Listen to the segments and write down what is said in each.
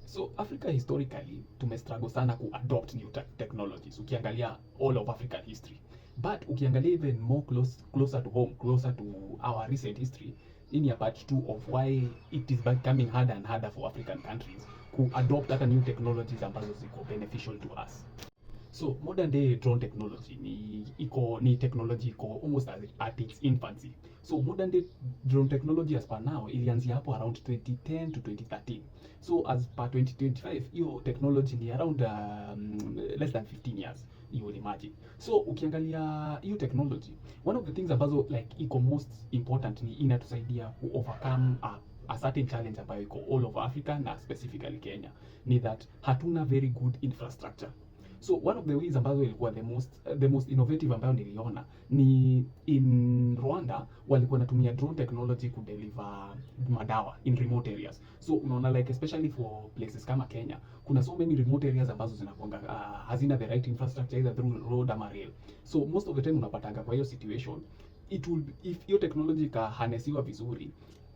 So Africa historically tumestruggle sana kuadopt new technologies. Ukiangalia all of African history. But ukiangalia even more closer to home, closer to our recent history, hii ni a part 2 of why it is becoming harder and harder for African countries kuadopt hata new technologies ambazo ziko beneficial to us. So modern day drone technology ni technology iko almost at its infancy. So modern day drone technology as per now ilianzia hapo around 2010 to 2013. So as per 2025 hiyo technology ni around less than 15 years, you will imagine. So ukiangalia hiyo technology, one of the things ambazo like iko most important ni inatusaidia ku overcome a certain challenge ambayo iko all over Africa na specifically Kenya, ni that hatuna very good infrastructure. So one of the ways ambazo ilikuwa the most innovative ambayo niliona ni in Rwanda walikuwa natumia drone technology ku deliver madawa in remote areas. So unaona like especially for places kama Kenya kuna so many remote areas ambazo zinakuanga hazina the right infrastructure either through road ama rail. So most of the time unapatanga kwa hiyo situation it will, if hiyo technology ka harnessiwa vizuri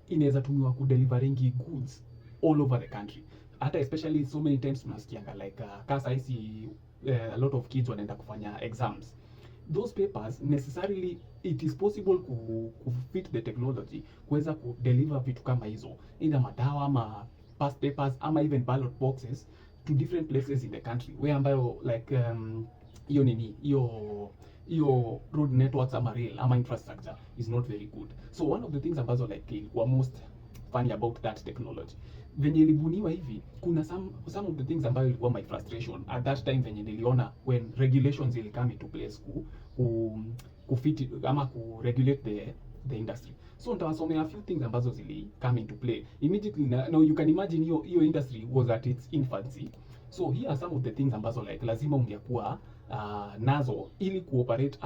inaweza tumiwa ku delivering goods all over the country. Hata especially so many times tunasikianga like kasa hizi a lot of kids wanaenda kufanya exams. Those papers necessarily it is possible ku fit the technology kuweza ku deliver vitu kama hizo either madawa ama past papers ama even ballot boxes to different places in the country where ambayo like hiyo hiyo road networks ama rail ama infrastructure is not very good. So one of the things ambazo like ilikuwa most funny about that technology venye ilibuniwa hivi, kuna some of the things ambayo ilikuwa my frustration at that time venye niliona when regulations will come into place ku fit ama ku regulate the industry. So nitawasomea a few things ambazo zili come into play immediately. Now you can imagine hiyo industry was at its infancy. So here are some of the things ambazo like lazima ungekuwa nazo ili kuoperate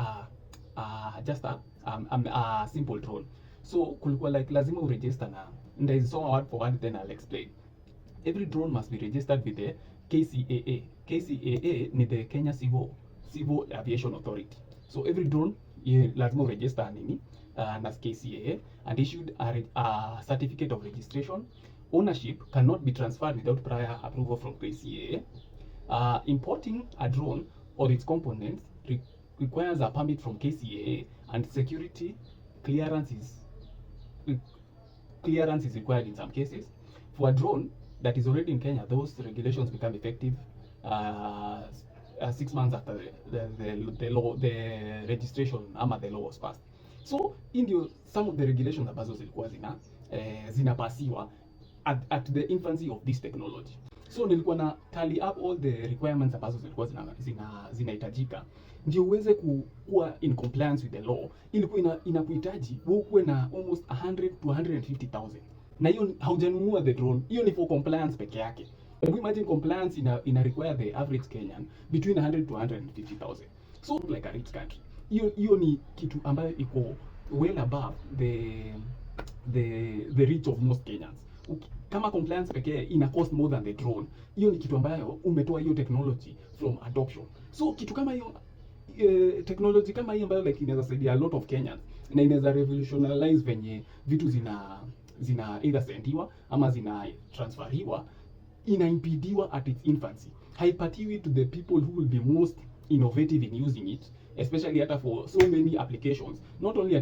just a simple drone. So kulikuwa like lazima uregister na ndaisoma word for word then I'll explain. Every drone must be registered with the KCAA. KCAA ni the Kenya Civil Aviation Authority. So every drone lazima uregister nini na KCAA and issued a certificate of registration. Ownership cannot be transferred without prior approval from KCAA. Importing a drone or its components requires a permit from KCAA and security clearance is required in some cases. For a drone that is already in Kenya, those regulations become effective 6 months after the registration ama the law was passed. So ndio some of the regulations ambazo zilikuwa zinapasiwa at the infancy of this technology. So nilikuwa na tally up all the requirements ambazo zilikuwa zinahitajika ndio uweze kuwa in compliance with the law. Ilikuwa inakuhitaji wewe kuwe na almost 100 to 150,000, na hiyo haujanunua the drone, hiyo ni for compliance peke yake. Hebu imagine compliance ina require the average Kenyan between 100 to 150,000. So like a rich country, hiyo ni kitu ambayo iko well above the reach of most Kenyans. Kama compliance pekee ina cost more than the drone, hiyo ni kitu ambayo umetoa hiyo technology from adoption. So kitu kama hiyo technology kama hii ambayo like inaweza saidia a lot of Kenyans na inaweza revolutionize venye vitu zina either sendiwa ama zina transferiwa, inaimpidiwa at its infancy, haipatiwi to the people who will be most innovative in using it, especially hata for so many applications, not only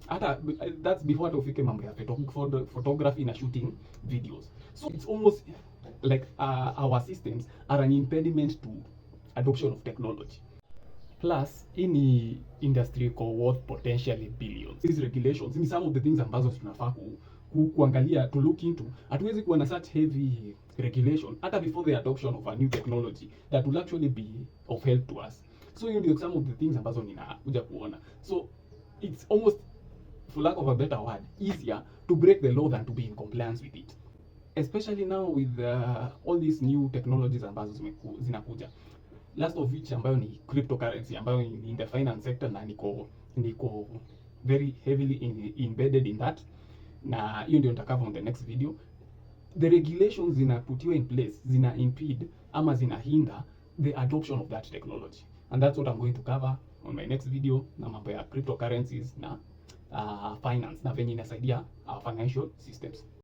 hata that's before tofike mambo ya photography na shooting videos. So it's almost like our systems are an impediment to adoption of technology. Plus any industry worth potentially billions. These regulations ni some of the things ambazo tunafaa kuangalia, to look into. Hatuwezi kuwa na such heavy regulation hata before the adoption of a new technology that will actually be of help to us. So hiyo ndio some of the things ambazo ninakuja kuona. So it's almost, for lack of a better word, easier to break the law than to be in compliance with it, especially now with all these new technologies ambazo zinakuja, last of which ambayo ni cryptocurrency ambayo ni in the finance sector na niko very heavily embedded in that, na hiyo ndio nitakava on the next video. The regulations zinaputiwa in place zina impede ama zina hinder the adoption of that technology, and that's what I'm going to cover on my next video, na mambo ya cryptocurrencies na finance na venye inasaidia our financial systems.